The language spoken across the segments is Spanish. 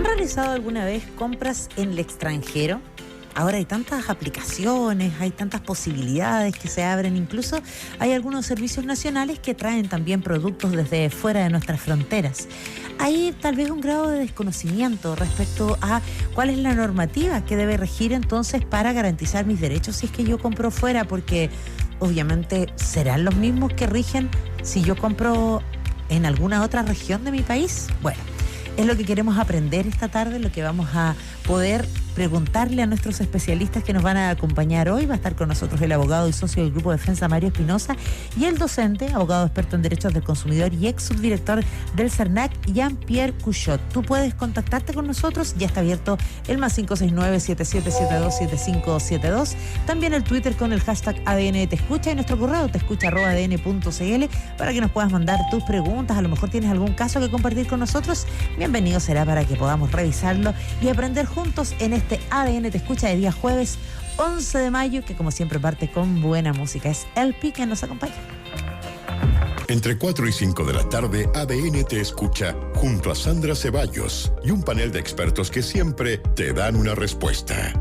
¿Han realizado alguna vez compras en el extranjero? Ahora hay tantas aplicaciones, hay tantas posibilidades que se abren, incluso hay algunos servicios nacionales que traen también productos desde fuera de nuestras fronteras. Hay tal vez un grado de desconocimiento respecto a cuál es la normativa que debe regir entonces para garantizar mis derechos si es que yo compro fuera, porque obviamente serán los mismos que rigen si yo compro en alguna otra región de mi país. Bueno, es lo que queremos aprender esta tarde, lo que vamos a poder preguntarle a nuestros especialistas que nos van a acompañar hoy. Va a estar con nosotros el abogado y socio del Grupo de Defensa Mario Espinosa y el docente, abogado experto en derechos del consumidor y ex subdirector del CERNAC, Jean-Pierre Cuchot. Tú puedes contactarte con nosotros, ya está abierto el +569-7772-7572, también el Twitter con el hashtag ADN Te Escucha y nuestro correo teescucha@adn.cl para que nos puedas mandar tus preguntas. A lo mejor tienes algún caso que compartir con nosotros, bienvenido será para que podamos revisarlo y aprender juntos en este ADN Te Escucha de día jueves 11 de mayo, que como siempre parte con buena música. Es LP quien nos acompaña. Entre 4 y 5 de la tarde, ADN Te Escucha junto a Sandra Ceballos y un panel de expertos que siempre te dan una respuesta.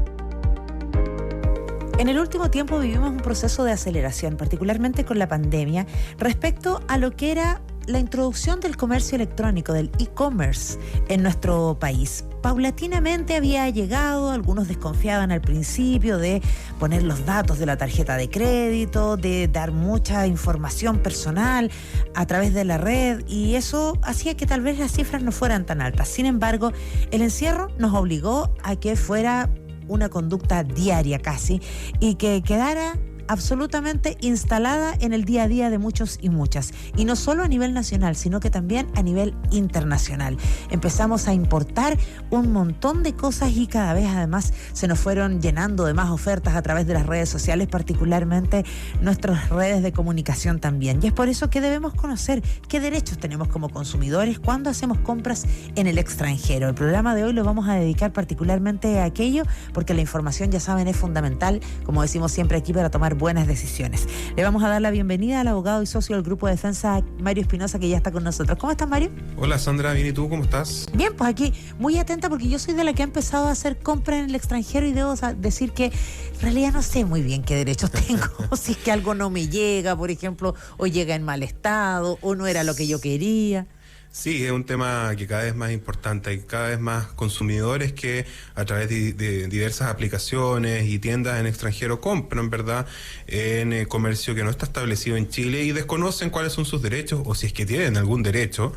En el último tiempo vivimos un proceso de aceleración, particularmente con la pandemia, respecto a lo que era la introducción del comercio electrónico, del e-commerce en nuestro país. Paulatinamente había llegado, algunos desconfiaban al principio de poner los datos de la tarjeta de crédito, de dar mucha información personal a través de la red, y eso hacía que tal vez las cifras no fueran tan altas. Sin embargo, el encierro nos obligó a que fuera una conducta diaria casi y que quedara absolutamente instalada en el día a día de muchos y muchas, y no solo a nivel nacional, sino que también a nivel internacional. Empezamos a importar un montón de cosas y cada vez además se nos fueron llenando de más ofertas a través de las redes sociales, particularmente nuestras redes de comunicación también. Y es por eso que debemos conocer qué derechos tenemos como consumidores cuando hacemos compras en el extranjero. El programa de hoy lo vamos a dedicar particularmente a aquello, porque la información, ya saben, es fundamental, como decimos siempre aquí, para tomar buenas decisiones. Le vamos a dar la bienvenida al abogado y socio del Grupo de Defensa, Mario Espinosa, que ya está con nosotros. ¿Cómo estás, Mario? Hola, Sandra, bien, ¿y tú? ¿Cómo estás? Bien, pues aquí muy atenta, porque yo soy de la que ha empezado a hacer compras en el extranjero y debo decir que en realidad no sé muy bien qué derechos tengo. Si es que algo no me llega, por ejemplo, o llega en mal estado, o no era lo que yo quería. Sí, es un tema que cada vez más importante. Hay cada vez más consumidores que a través de diversas aplicaciones y tiendas en extranjero compran, ¿verdad?, en comercio que no está establecido en Chile y desconocen cuáles son sus derechos o si es que tienen algún derecho,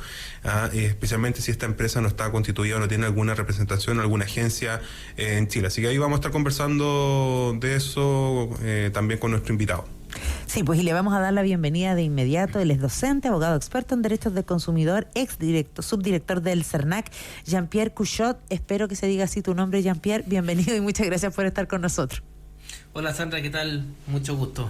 especialmente si esta empresa no está constituida o no tiene alguna representación, alguna agencia en Chile. Así que ahí vamos a estar conversando de eso también con nuestro invitado. Sí, pues y le vamos a dar la bienvenida de inmediato. Él es docente, abogado experto en derechos del consumidor, subdirector del CERNAC, Jean-Pierre Cuchot. Espero que se diga así tu nombre, Jean-Pierre. Bienvenido y muchas gracias por estar con nosotros. Hola, Sandra, ¿qué tal? Mucho gusto.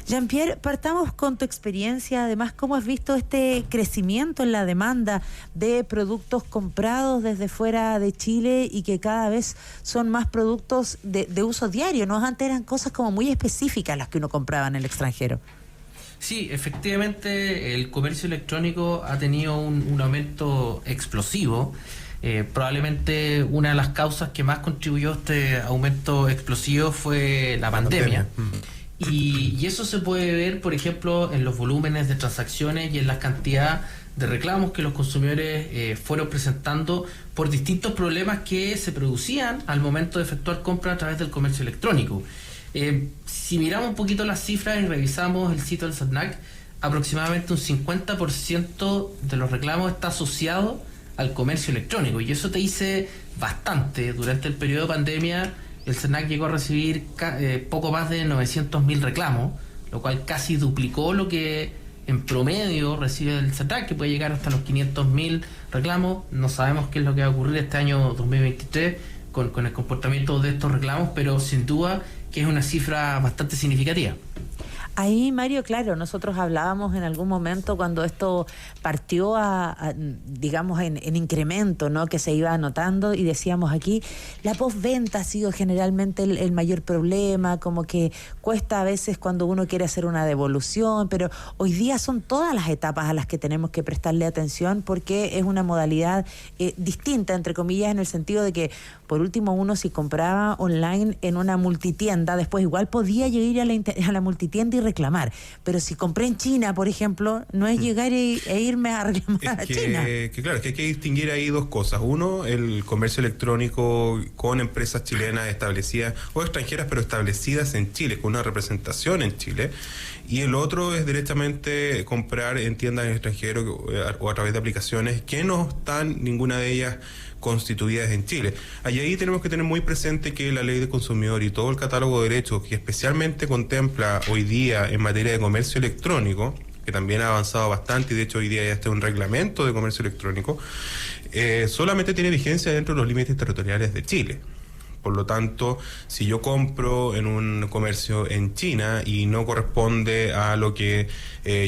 Jean-Pierre, partamos con tu experiencia, además, ¿cómo has visto este crecimiento en la demanda de productos comprados desde fuera de Chile y que cada vez son más productos de uso diario, ¿no? Antes eran cosas como muy específicas las que uno compraba en el extranjero. Sí, efectivamente, el comercio electrónico ha tenido un aumento explosivo. Probablemente una de las causas que más contribuyó a este aumento explosivo fue la pandemia. Y eso se puede ver, por ejemplo, en los volúmenes de transacciones y en la cantidad de reclamos que los consumidores fueron presentando por distintos problemas que se producían al momento de efectuar compras a través del comercio electrónico. Si miramos un poquito las cifras y revisamos el sitio del CERNAC, aproximadamente un 50% de los reclamos está asociado al comercio electrónico, y eso te dice bastante. Durante el periodo de pandemia, el CERNAC llegó a recibir poco más de 900.000 reclamos, lo cual casi duplicó lo que en promedio recibe el CERNAC, que puede llegar hasta los 500.000 reclamos. No sabemos qué es lo que va a ocurrir este año 2023 con el comportamiento de estos reclamos, pero sin duda que es una cifra bastante significativa. Ahí, Mario, claro, nosotros hablábamos en algún momento cuando esto partió digamos, en incremento, ¿no? Que se iba anotando y decíamos aquí, la postventa ha sido generalmente el mayor problema, como que cuesta a veces cuando uno quiere hacer una devolución, pero hoy día son todas las etapas a las que tenemos que prestarle atención porque es una modalidad distinta, entre comillas, en el sentido de que, por último, uno si compraba online en una multitienda, después igual podía llegar a la multitienda y reclamar, pero si compré en China, por ejemplo, no es llegar e irme a reclamar a China. Claro, que hay que distinguir ahí dos cosas. Uno, el comercio electrónico con empresas chilenas establecidas o extranjeras, pero establecidas en Chile, con una representación en Chile. Y el otro es directamente comprar en tiendas en extranjero o a través de aplicaciones que no están ninguna de ellas constituidas en Chile. Ahí tenemos que tener muy presente que la ley de consumidor y todo el catálogo de derechos que especialmente contempla hoy día en materia de comercio electrónico, que también ha avanzado bastante y de hecho hoy día ya está un reglamento de comercio electrónico, solamente tiene vigencia dentro de los límites territoriales de Chile. Por lo tanto, si yo compro en un comercio en China y no corresponde a lo que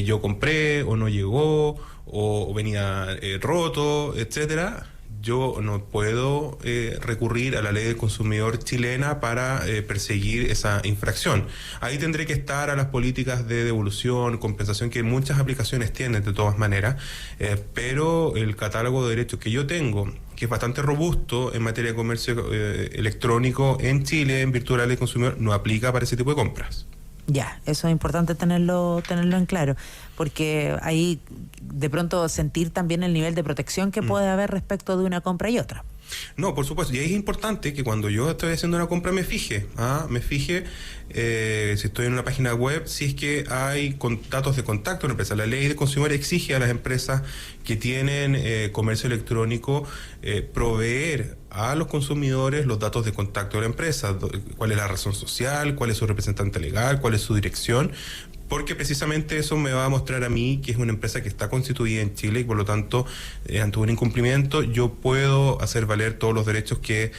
yo compré o no llegó o venía roto, etcétera, yo no puedo recurrir a la ley del consumidor chilena para perseguir esa infracción. Ahí tendré que estar a las políticas de devolución, compensación que muchas aplicaciones tienen de todas maneras, pero el catálogo de derechos que yo tengo, que es bastante robusto en materia de comercio electrónico en Chile, en virtud de la ley del consumidor, no aplica para ese tipo de compras. Ya, eso es importante tenerlo en claro, porque ahí de pronto sentir también el nivel de protección que puede haber respecto de una compra y otra. No, por supuesto, y ahí es importante que cuando yo estoy haciendo una compra me fije si estoy en una página web, si es que hay datos de contacto de la empresa. La ley de consumidor exige a las empresas que tienen comercio electrónico proveer a los consumidores los datos de contacto de la empresa, cuál es la razón social, cuál es su representante legal, cuál es su dirección, porque precisamente eso me va a mostrar a mí que es una empresa que está constituida en Chile y por lo tanto, ante un incumplimiento, yo puedo hacer valer todos los derechos que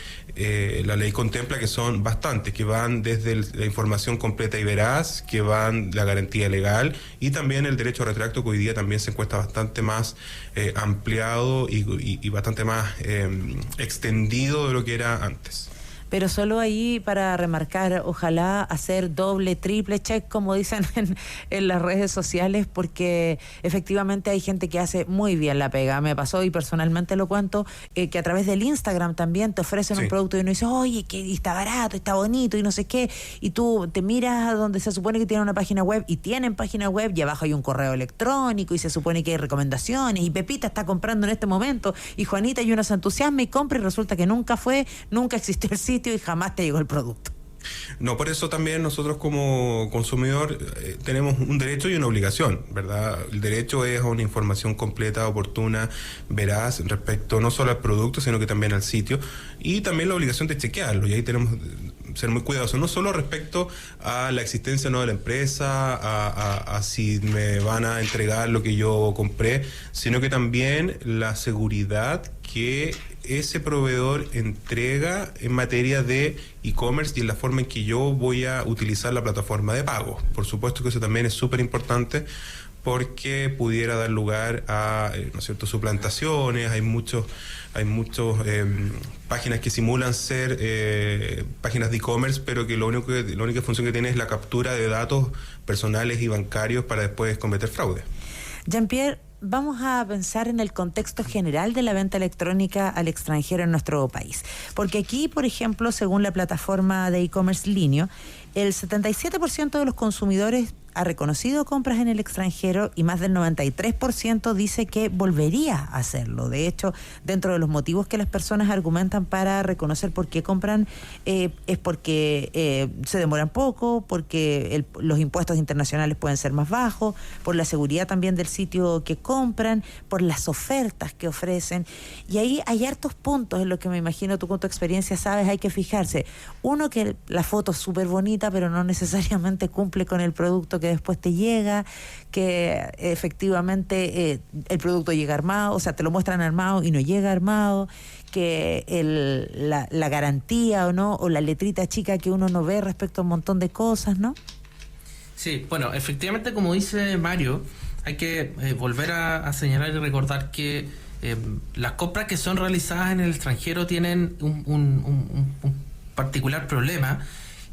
la ley contempla, que son bastantes, que van desde la información completa y veraz, que van la garantía legal y también el derecho a retracto, que hoy día también se encuentra bastante más ampliado y bastante más extendido de lo que era antes. Pero solo ahí para remarcar, ojalá hacer doble, triple check, como dicen en las redes sociales, porque efectivamente hay gente que hace muy bien la pega. Me pasó, y personalmente lo cuento, que a través del Instagram también te ofrecen un producto y uno dice, oye, que está barato, está bonito y no sé qué, y tú te miras a donde se supone que tiene una página web y tienen página web y abajo hay un correo electrónico y se supone que hay recomendaciones y Pepita está comprando en este momento y Juanita, y uno se entusiasma y compra y resulta que nunca existió el sitio y jamás te llegó el producto. No, por eso también nosotros como consumidor tenemos un derecho y una obligación, ¿verdad? El derecho es a una información completa, oportuna, veraz respecto no solo al producto, sino que también al sitio, y también la obligación de chequearlo, y ahí tenemos que ser muy cuidadosos, no solo respecto a la existencia o no de la empresa, a si me van a entregar lo que yo compré, sino que también la seguridad que ese proveedor entrega en materia de e-commerce y en la forma en que yo voy a utilizar la plataforma de pago. Por supuesto que eso también es súper importante porque pudiera dar lugar a ¿no es cierto?, suplantaciones. Hay muchos páginas que simulan ser páginas de e-commerce, pero que la única función que tiene es la captura de datos personales y bancarios para después cometer fraude. Jean-Pierre, vamos a pensar en el contexto general de la venta electrónica al extranjero en nuestro país. Porque aquí, por ejemplo, según la plataforma de e-commerce Linio, el 77% de los consumidores ha reconocido compras en el extranjero y más del 93% dice que volvería a hacerlo. De hecho, dentro de los motivos que las personas argumentan para reconocer por qué compran es porque se demoran poco, porque los impuestos internacionales pueden ser más bajos, por la seguridad también del sitio que compran, por las ofertas que ofrecen. Y ahí hay hartos puntos en los que me imagino tú con tu experiencia sabes, hay que fijarse. Uno, que la foto es súper bonita, pero no necesariamente cumple con el producto que después te llega, que efectivamente el producto llega armado, o sea, te lo muestran armado y no llega armado, que la garantía o no, o la letrita chica que uno no ve respecto a un montón de cosas, ¿no? Sí, bueno, efectivamente, como dice Mario, hay que volver a señalar y recordar que las compras que son realizadas en el extranjero tienen un particular problema,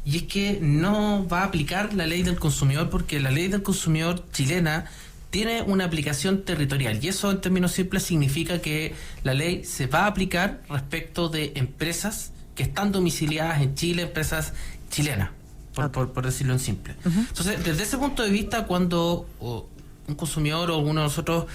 y es que no va a aplicar la ley del consumidor, porque la ley del consumidor chilena tiene una aplicación territorial, y eso en términos simples significa que la ley se va a aplicar respecto de empresas que están domiciliadas en Chile, empresas chilenas, por decirlo en simple. Entonces, desde ese punto de vista, cuando un consumidor o uno de nosotros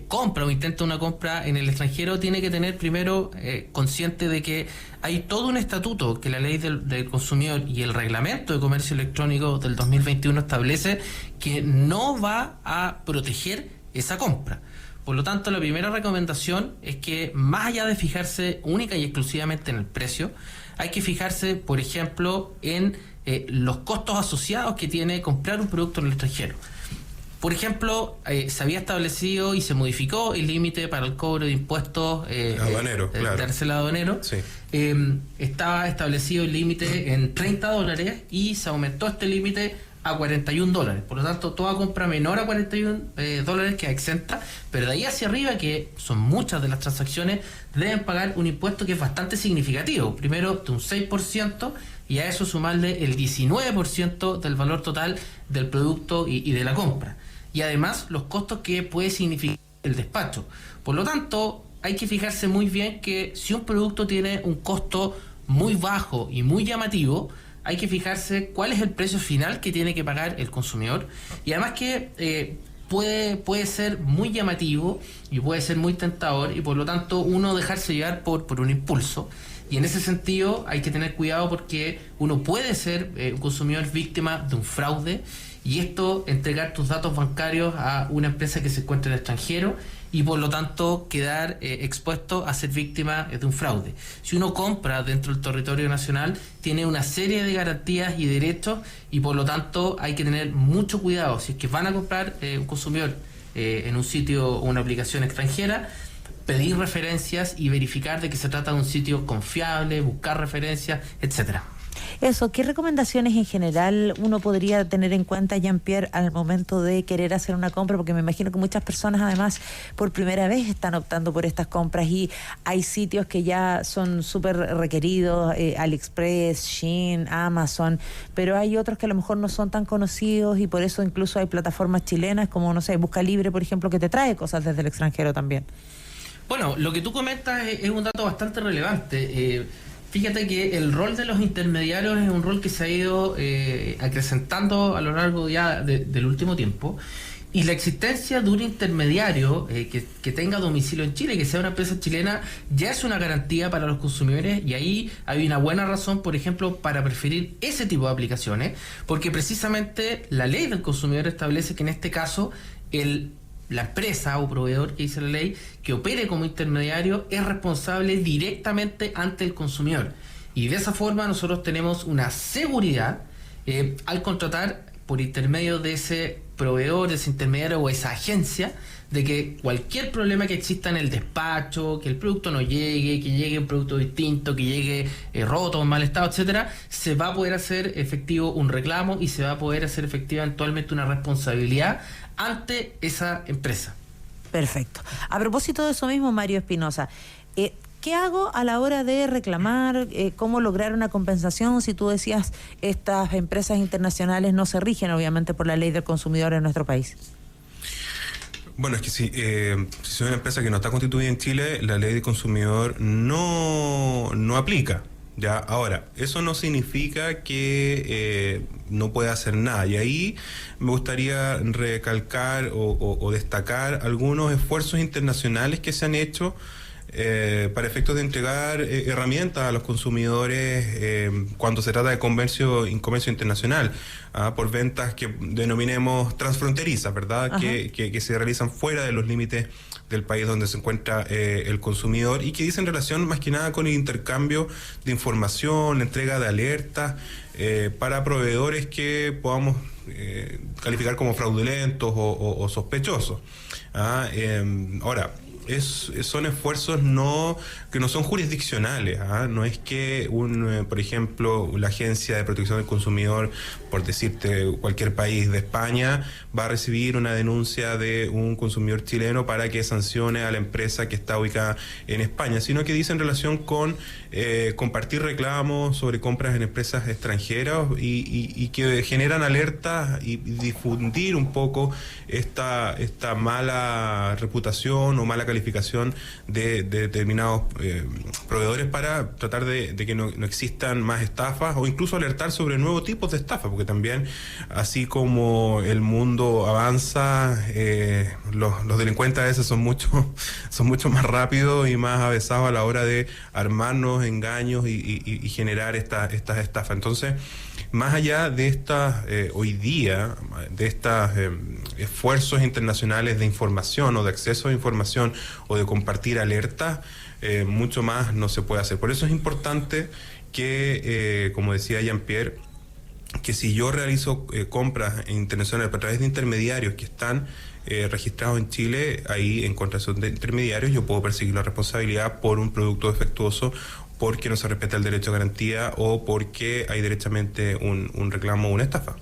compra o intenta una compra en el extranjero, tiene que tener primero consciente de que hay todo un estatuto que la ley del consumidor y el reglamento de comercio electrónico del 2021 establece que no va a proteger esa compra. Por lo tanto, la primera recomendación es que, más allá de fijarse única y exclusivamente en el precio, hay que fijarse, por ejemplo, en los costos asociados que tiene comprar un producto en el extranjero. Por ejemplo, se había establecido y se modificó el límite para el cobro de impuestos aduanero, claro. de arancel aduanero. Sí. Estaba establecido el límite en $30 y se aumentó este límite a $41. Por lo tanto, toda compra menor a $41 queda exenta, pero de ahí hacia arriba, que son muchas de las transacciones, deben pagar un impuesto que es bastante significativo. Primero de un 6%, y a eso sumarle el 19% del valor total del producto y de la compra. Y además los costos que puede significar el despacho. Por lo tanto, hay que fijarse muy bien que si un producto tiene un costo muy bajo y muy llamativo, hay que fijarse cuál es el precio final que tiene que pagar el consumidor. Y además que puede ser muy llamativo y puede ser muy tentador, y por lo tanto uno dejarse llevar por un impulso. Y en ese sentido hay que tener cuidado, porque uno puede ser un consumidor víctima de un fraude, y esto, entregar tus datos bancarios a una empresa que se encuentra en el extranjero, y por lo tanto quedar expuesto a ser víctima de un fraude. Si uno compra dentro del territorio nacional, tiene una serie de garantías y derechos, y por lo tanto hay que tener mucho cuidado. Si es que van a comprar un consumidor en un sitio o una aplicación extranjera, pedir referencias y verificar de que se trata de un sitio confiable, buscar referencias, etcétera. Eso, ¿qué recomendaciones en general uno podría tener en cuenta, Jean-Pierre, al momento de querer hacer una compra? Porque me imagino que muchas personas, además, por primera vez están optando por estas compras, y hay sitios que ya son súper requeridos, AliExpress, Shein, Amazon, pero hay otros que a lo mejor no son tan conocidos, y por eso incluso hay plataformas chilenas como, no sé, Busca Libre, por ejemplo, que te trae cosas desde el extranjero también. Bueno, lo que tú comentas es un dato bastante relevante. Fíjate que el rol de los intermediarios es un rol que se ha ido acrecentando a lo largo ya del último tiempo, y la existencia de un intermediario que tenga domicilio en Chile, que sea una empresa chilena, ya es una garantía para los consumidores, y ahí hay una buena razón, por ejemplo, para preferir ese tipo de aplicaciones, porque precisamente la ley del consumidor establece que en este caso la empresa o proveedor, que dice la ley, que opere como intermediario es responsable directamente ante el consumidor. Y de esa forma nosotros tenemos una seguridad al contratar por intermedio de ese proveedor, de ese intermediario o esa agencia, de que cualquier problema que exista en el despacho, que el producto no llegue, que llegue un producto distinto, que llegue roto, en mal estado, etcétera, se va a poder hacer efectivo un reclamo, y se va a poder hacer efectiva eventualmente una responsabilidad ante esa empresa. Perfecto. A propósito de eso mismo, Mario Espinosa, ¿qué hago a la hora de reclamar? ¿Cómo lograr una compensación? Si tú decías, estas empresas internacionales no se rigen obviamente por la ley del consumidor en nuestro país. Bueno, es que si es una empresa que no está constituida en Chile, la ley del consumidor no aplica. Ya, ahora, eso no significa que no pueda hacer nada, y ahí me gustaría recalcar o destacar algunos esfuerzos internacionales que se han hecho para efectos de entregar herramientas a los consumidores cuando se trata de comercio internacional, por ventas que denominemos transfronterizas, ¿verdad? Que se realizan fuera de los límites del país donde se encuentra el consumidor, y que dicen relación más que nada con el intercambio de información, la entrega de alertas para proveedores que podamos calificar como fraudulentos o sospechosos. Ahora, son esfuerzos que no son jurisdiccionales, ¿ah? No es que por ejemplo, la Agencia de Protección del Consumidor, por decirte cualquier país de España, va a recibir una denuncia de un consumidor chileno para que sancione a la empresa que está ubicada en España, sino que dice en relación con compartir reclamos sobre compras en empresas extranjeras y que generan alertas y difundir un poco esta mala reputación o mala calificación de determinados proveedores para tratar de que no existan más estafas o incluso alertar sobre nuevos tipos de estafas, porque también así como el mundo avanza, los delincuentes a veces son mucho más rápidos y más avesados a la hora de armarnos engaños y generar estas estafas. Entonces, más allá de estas, hoy día, de estos esfuerzos internacionales de información o de acceso a información o de compartir alertas, mucho más no se puede hacer. Por eso es importante que, como decía Jean-Pierre, que si yo realizo compras internacionales a través de intermediarios que están registrados en Chile, ahí en contratación de intermediarios yo puedo perseguir la responsabilidad por un producto defectuoso, porque no se respeta el derecho a garantía o porque hay derechamente un reclamo o una estafa.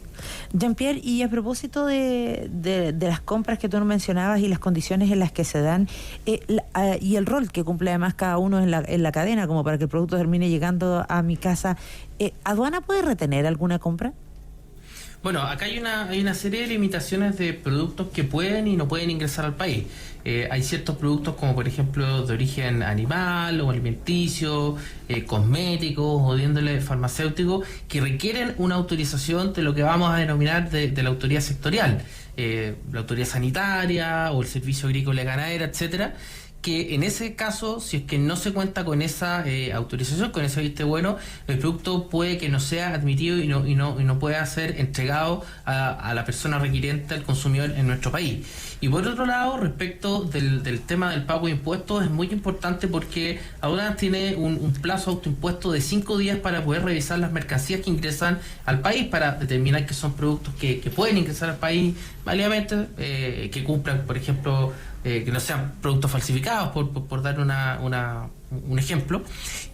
Jean-Pierre, y a propósito de las compras que tú mencionabas y las condiciones en las que se dan, y el rol que cumple además cada uno en la cadena, como para que el producto termine llegando a mi casa, ¿aduana puede retener alguna compra? Bueno, acá hay una serie de limitaciones de productos que pueden y no pueden ingresar al país. Hay ciertos productos como por ejemplo de origen animal o alimenticio, cosméticos o de índole farmacéutico, que requieren una autorización de lo que vamos a denominar de la autoridad sectorial, la autoridad sanitaria o el servicio agrícola y ganadero, etcétera, que en ese caso, si es que no se cuenta con esa autorización, con ese visto bueno, el producto puede que no sea admitido y no pueda ser entregado a la persona requiriente, al consumidor en nuestro país. Y por otro lado, respecto del tema del pago de impuestos, es muy importante porque ahora tiene un plazo autoimpuesto de 5 días para poder revisar las mercancías que ingresan al país, para determinar que son productos que pueden ingresar al país válidamente, que cumplan, por ejemplo, que no sean productos falsificados, por dar un ejemplo.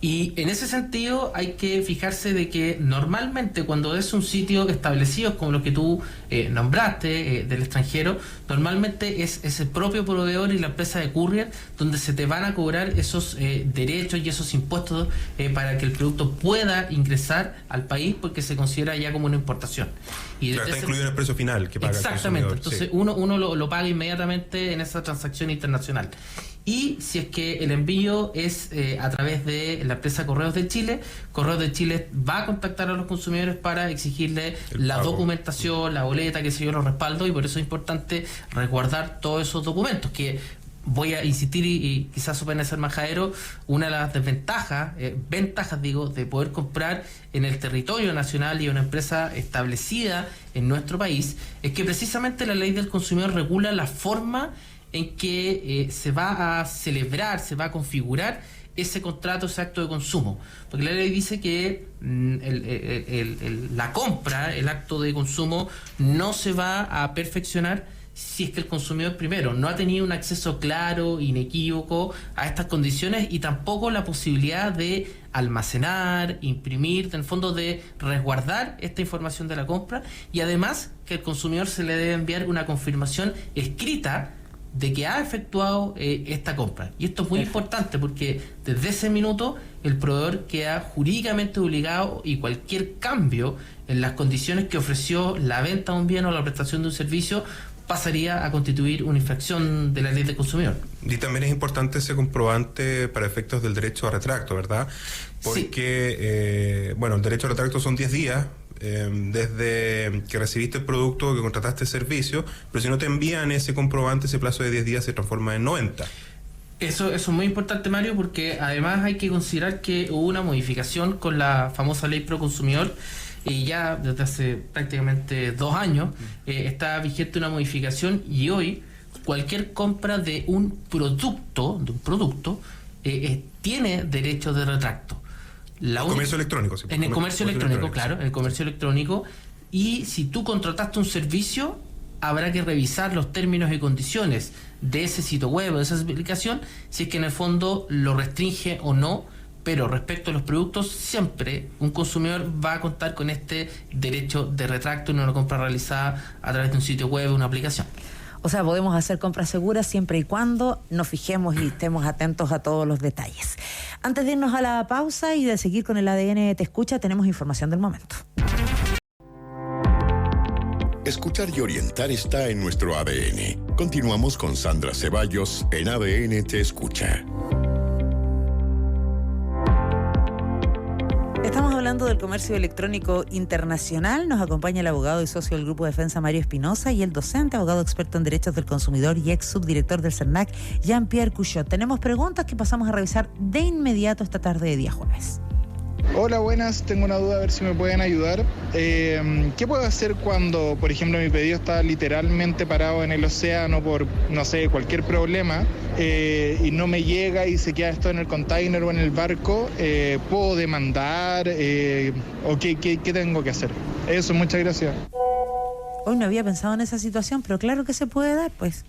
Y en ese sentido hay que fijarse de que normalmente cuando es un sitio establecido como lo que tú nombraste del extranjero, normalmente es el propio proveedor y la empresa de courier donde se te van a cobrar esos derechos y esos impuestos para que el producto pueda ingresar al país, porque se considera ya como una importación. Y claro, está incluido en el precio final que paga exactamente, el consumidor. entonces sí. uno lo paga inmediatamente en esa transacción internacional. Y si es que el envío es a través de la empresa Correos de Chile va a contactar a los consumidores para exigirle la documentación, la boleta, que sé yo, los respaldos, y por eso es importante resguardar todos esos documentos, que voy a insistir y quizás suene ser majadero, una de las ventajas de poder comprar en el territorio nacional y una empresa establecida en nuestro país, es que precisamente la ley del consumidor regula la forma en que se va a celebrar, se va a configurar ese contrato, ese acto de consumo. Porque la ley dice que la compra, el acto de consumo, no se va a perfeccionar si es que el consumidor, primero, no ha tenido un acceso claro, inequívoco a estas condiciones, y tampoco la posibilidad de almacenar, imprimir, en el fondo de resguardar esta información de la compra, y además que al consumidor se le debe enviar una confirmación escrita de que ha efectuado esta compra. Y esto es muy importante porque desde ese minuto el proveedor queda jurídicamente obligado, y cualquier cambio en las condiciones que ofreció la venta de un bien o la prestación de un servicio pasaría a constituir una infracción de la ley del consumidor. Y también es importante ese comprobante para efectos del derecho a retracto, ¿verdad? Porque, sí. El derecho a retracto son 10 días desde que recibiste el producto, que contrataste el servicio, pero si no te envían ese comprobante, ese plazo de 10 días se transforma en 90. Eso es muy importante, Mario, porque además hay que considerar que hubo una modificación con la famosa ley pro consumidor, y ya desde hace prácticamente 2 años está vigente una modificación, y hoy cualquier compra de un producto tiene derecho de retracto. Comercio electrónico, sí. En el comercio electrónico, claro, en el comercio electrónico. Y si tú contrataste un servicio, habrá que revisar los términos y condiciones de ese sitio web o de esa aplicación, si es que en el fondo lo restringe o no. Pero respecto a los productos, siempre un consumidor va a contar con este derecho de retracto en una compra realizada a través de un sitio web o una aplicación. O sea, podemos hacer compras seguras siempre y cuando nos fijemos y estemos atentos a todos los detalles. Antes de irnos a la pausa y de seguir con el ADN Te Escucha, tenemos información del momento. Escuchar y orientar está en nuestro ADN. Continuamos con Sandra Ceballos en ADN Te Escucha. Estamos hablando del comercio electrónico internacional. Nos acompaña el abogado y socio del Grupo Defensa Mario Espinosa y el docente, abogado experto en derechos del consumidor y ex subdirector del CERNAC, Jean-Pierre Couchot. Tenemos preguntas que pasamos a revisar de inmediato esta tarde de día jueves. Hola, buenas. Tengo una duda, a ver si me pueden ayudar. ¿Qué puedo hacer cuando, por ejemplo, mi pedido está literalmente parado en el océano por, no sé, cualquier problema y no me llega y se queda esto en el container o en el barco? ¿Puedo demandar? ¿O qué tengo que hacer? Eso, muchas gracias. Hoy no había pensado en esa situación, pero claro que se puede dar, pues.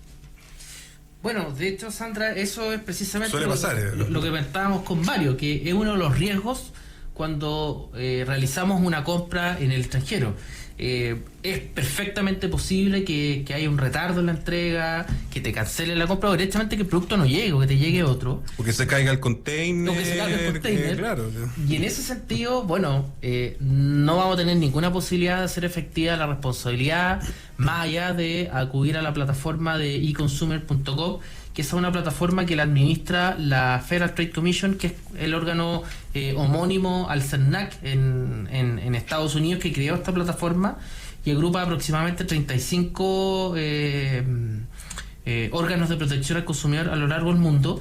Bueno, de hecho, Sandra, eso es precisamente lo que comentábamos con Mario, que es uno de los riesgos cuando realizamos una compra en el extranjero. Es perfectamente posible que haya un retardo en la entrega, que te cancelen la compra o directamente que el producto no llegue o que te llegue otro. O que se caiga el container. Claro. Y en ese sentido, bueno, no vamos a tener ninguna posibilidad de hacer efectiva la responsabilidad más allá de acudir a la plataforma de econsumer.gov, que es una plataforma que la administra la Federal Trade Commission, que es el órgano homónimo al CERNAC en Estados Unidos, que creó esta plataforma y agrupa aproximadamente 35 órganos de protección al consumidor a lo largo del mundo.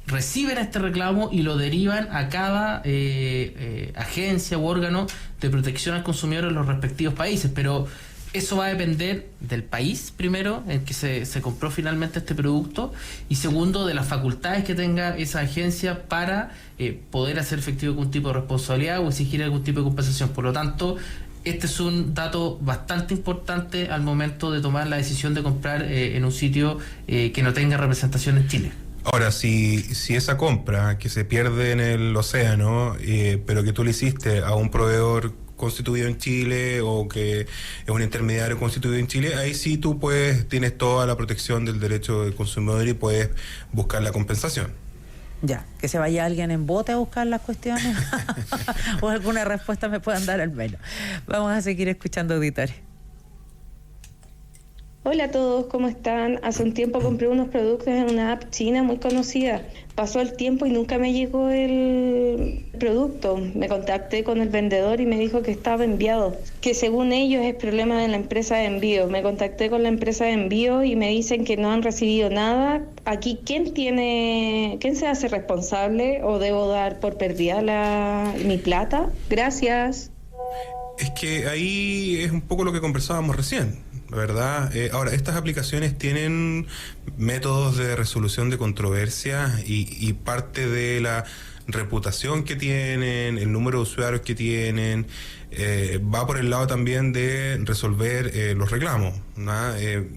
Reciben este reclamo y lo derivan a cada agencia u órgano de protección al consumidor en los respectivos países, pero eso va a depender del país, primero, en que se compró finalmente este producto, y segundo, de las facultades que tenga esa agencia para poder hacer efectivo algún tipo de responsabilidad o exigir algún tipo de compensación. Por lo tanto, este es un dato bastante importante al momento de tomar la decisión de comprar en un sitio que no tenga representación en Chile. Ahora, si esa compra que se pierde en el océano, pero que tú le hiciste a un proveedor constituido en Chile o que es un intermediario constituido en Chile, ahí sí tú tienes toda la protección del derecho del consumidor y puedes buscar la compensación. Ya, que se vaya alguien en bote a buscar las cuestiones o alguna respuesta me puedan dar al menos. Vamos a seguir escuchando auditores. Hola a todos, ¿cómo están? Hace un tiempo compré unos productos en una app china muy conocida. Pasó el tiempo y nunca me llegó el producto. Me contacté con el vendedor y me dijo que estaba enviado, que según ellos es problema de la empresa de envío. Me contacté con la empresa de envío y me dicen que no han recibido nada. Aquí, ¿quién se hace responsable o debo dar por perdida mi plata? Gracias. Es que ahí es un poco lo que conversábamos recién, ¿verdad? Ahora, estas aplicaciones tienen métodos de resolución de controversias y parte de la reputación que tienen, el número de usuarios que tienen, va por el lado también de resolver los reclamos, ¿no?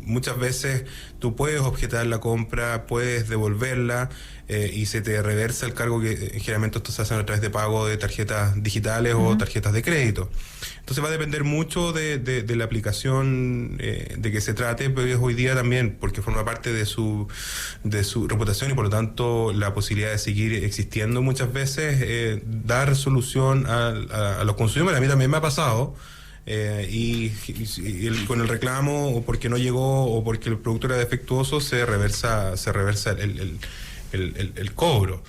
Muchas veces tú puedes objetar la compra, puedes devolverla y se te reversa el cargo, que generalmente esto se hace a través de pago de tarjetas digitales o tarjetas de crédito. Entonces va a depender mucho de la aplicación de que se trate, pero es hoy día también, porque forma parte de su reputación y por lo tanto la posibilidad de seguir existiendo muchas veces, dar solución a los consumidores. A mí también me ha pasado, con el reclamo o porque no llegó o porque el producto era defectuoso se reversa el cobro,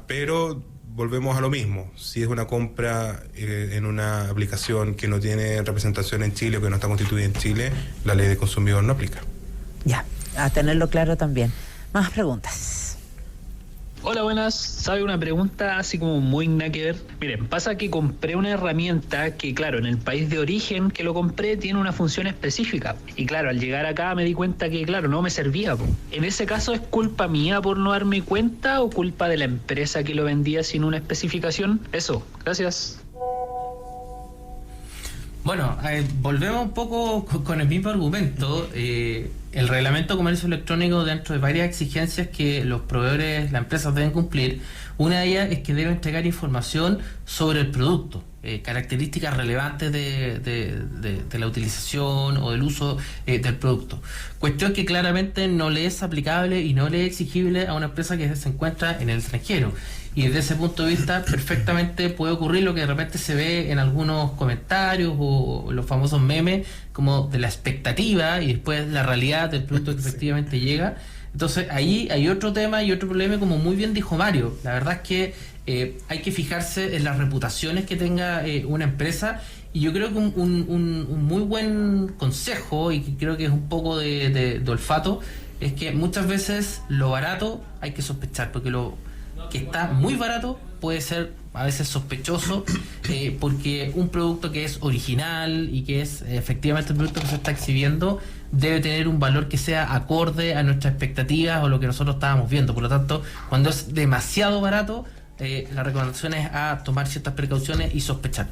pero volvemos a lo mismo. Si es una compra en una aplicación que no tiene representación en Chile o que no está constituida en Chile, la ley de consumidor no aplica. Ya, a tenerlo claro también. Más preguntas. Hola, buenas. ¿Sabe una pregunta así como muy nada que ver? Miren, pasa que compré una herramienta que, claro, en el país de origen que lo compré tiene una función específica. Y claro, al llegar acá me di cuenta que, claro, no me servía. En ese caso, ¿es culpa mía por no darme cuenta o culpa de la empresa que lo vendía sin una especificación? Eso, gracias. Bueno, volvemos un poco con el mismo argumento. El reglamento de comercio electrónico, dentro de varias exigencias que los proveedores, las empresas deben cumplir, una de ellas es que deben entregar información sobre el producto, características relevantes de la utilización o del uso del producto. Cuestión que claramente no le es aplicable y no le es exigible a una empresa que se encuentra en el extranjero. Y desde ese punto de vista perfectamente puede ocurrir lo que de repente se ve en algunos comentarios o los famosos memes, como de la expectativa y después la realidad del producto que efectivamente llega. Entonces ahí hay otro tema y otro problema, como muy bien dijo Mario. La verdad es que hay que fijarse en las reputaciones que tenga una empresa, y yo creo que un muy buen consejo, y que creo que es un poco de olfato, es que muchas veces lo barato hay que sospechar, porque lo que está muy barato puede ser a veces sospechoso, porque un producto que es original y que es efectivamente el producto que se está exhibiendo debe tener un valor que sea acorde a nuestras expectativas o lo que nosotros estábamos viendo. Por lo tanto, cuando es demasiado barato, la recomendación es a tomar ciertas precauciones y sospechar.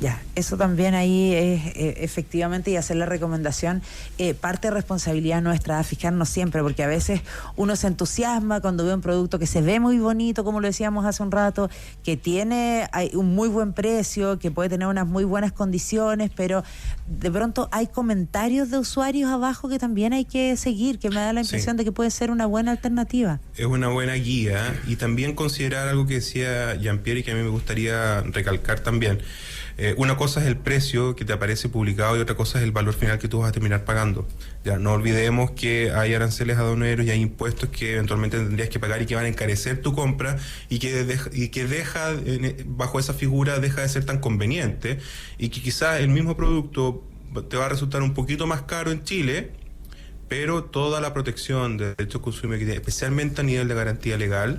Ya, eso también ahí es efectivamente, y hacer la recomendación, parte de responsabilidad nuestra, fijarnos siempre, porque a veces uno se entusiasma cuando ve un producto que se ve muy bonito, como lo decíamos hace un rato, que tiene un muy buen precio, que puede tener unas muy buenas condiciones, pero de pronto hay comentarios de usuarios abajo que también hay que seguir, que me da la impresión de que puede ser una buena alternativa. Es una buena guía, y también considerar algo que decía Jean-Pierre y que a mí me gustaría recalcar también. Una cosa es el precio que te aparece publicado y otra cosa es el valor final que tú vas a terminar pagando. Ya no olvidemos que hay aranceles aduaneros y hay impuestos que eventualmente tendrías que pagar y que van a encarecer tu compra, y que deja, bajo esa figura, deja de ser tan conveniente, y que quizás el mismo producto te va a resultar un poquito más caro en Chile, pero toda la protección de derechos consumidores, especialmente a nivel de garantía legal,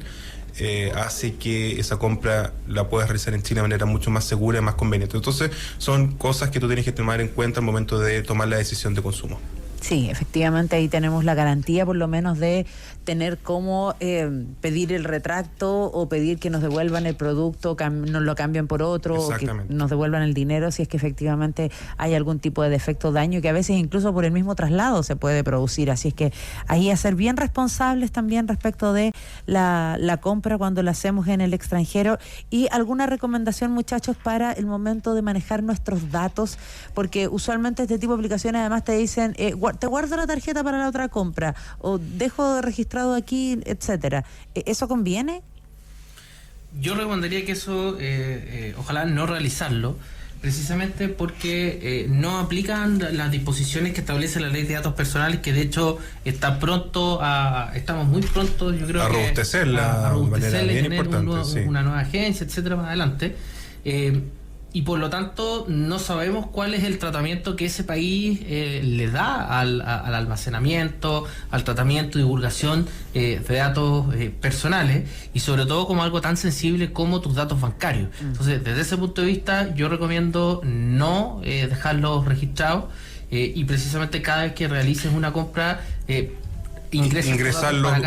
hace que esa compra la puedas realizar en Chile de manera mucho más segura y más conveniente. Entonces, son cosas que tú tienes que tomar en cuenta al momento de tomar la decisión de consumo. Sí, efectivamente ahí tenemos la garantía por lo menos de tener cómo pedir el retracto o pedir que nos devuelvan el producto, nos lo cambien por otro, o que nos devuelvan el dinero si es que efectivamente hay algún tipo de defecto o daño, que a veces incluso por el mismo traslado se puede producir. Así es que ahí a ser bien responsables también respecto de la compra cuando la hacemos en el extranjero. Y alguna recomendación, muchachos, para el momento de manejar nuestros datos, porque usualmente este tipo de aplicaciones además te dicen te guardo la tarjeta para la otra compra, o dejo registrado aquí, etcétera. ¿Eso conviene? Yo recomendaría que eso, ojalá no realizarlo, precisamente porque no aplican las disposiciones que establece la Ley de Datos Personales, que de hecho estamos muy pronto, yo creo, a robustecerla y tener una nueva agencia, etcétera, más adelante. Y por lo tanto no sabemos cuál es el tratamiento que ese país le da al almacenamiento, al tratamiento y divulgación de datos personales, y sobre todo como algo tan sensible como tus datos bancarios. Entonces, desde ese punto de vista, yo recomiendo no dejarlos registrados, y precisamente cada vez que realices una compra, ingresarlos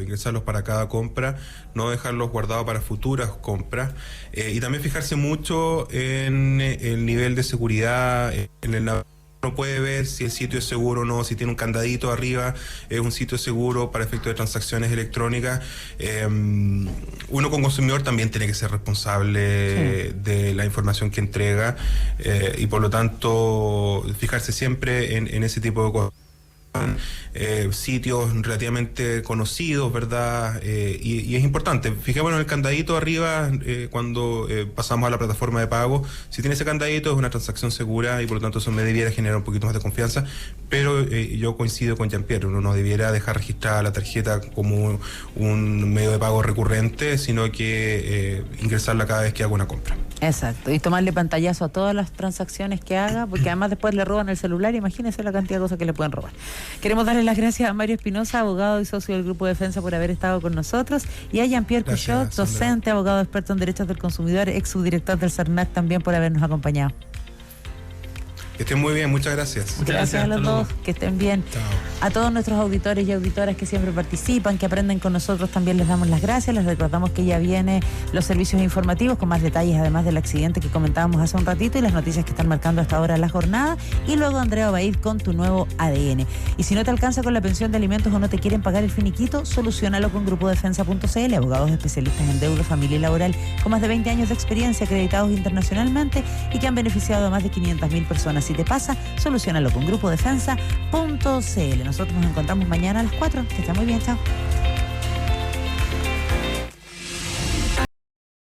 ingresarlos para cada compra, no dejarlos guardados para futuras compras, y también fijarse mucho en el nivel de seguridad. Uno puede ver si el sitio es seguro o no, si tiene un candadito arriba, es un sitio seguro para efectos de transacciones electrónicas. Uno como consumidor también tiene que ser responsable de la información que entrega, y por lo tanto fijarse siempre en ese tipo de cosas. Sitios relativamente conocidos, ¿verdad? Y es importante, fijémonos en el candadito arriba cuando pasamos a la plataforma de pago. Si tiene ese candadito, es una transacción segura, y por lo tanto eso me debiera generar un poquito más de confianza. Pero yo coincido con Jean-Pierre, uno no debiera dejar registrada la tarjeta como un medio de pago recurrente, sino que ingresarla cada vez que haga una compra. Exacto, y tomarle pantallazo a todas las transacciones que haga, porque además después le roban el celular. Imagínense la cantidad de cosas que le pueden robar. Queremos darle las gracias a Mario Espinosa, abogado y socio del Grupo de Defensa, por haber estado con nosotros, y a Jean-Pierre Cushot, docente, abogado experto en derechos del consumidor, ex subdirector del CERNAC, también por habernos acompañado. Que estén muy bien, muchas gracias. Muchas gracias a los dos, que estén bien. Chao. A todos nuestros auditores y auditoras que siempre participan, que aprenden con nosotros, también les damos las gracias. Les recordamos que ya vienen los servicios informativos con más detalles, además del accidente que comentábamos hace un ratito y las noticias que están marcando hasta ahora la jornada. Y luego Andrea va a ir con tu nuevo ADN. Y si no te alcanza con la pensión de alimentos o no te quieren pagar el finiquito, solucionalo con grupodefensa.cl, abogados especialistas en deuda, familia y laboral, con más de 20 años de experiencia, acreditados internacionalmente y que han beneficiado a más de 500.000 personas. Si te pasa, solucionalo con grupodefensa.cl. Nosotros nos encontramos mañana a las 4. Que esté muy bien, chao.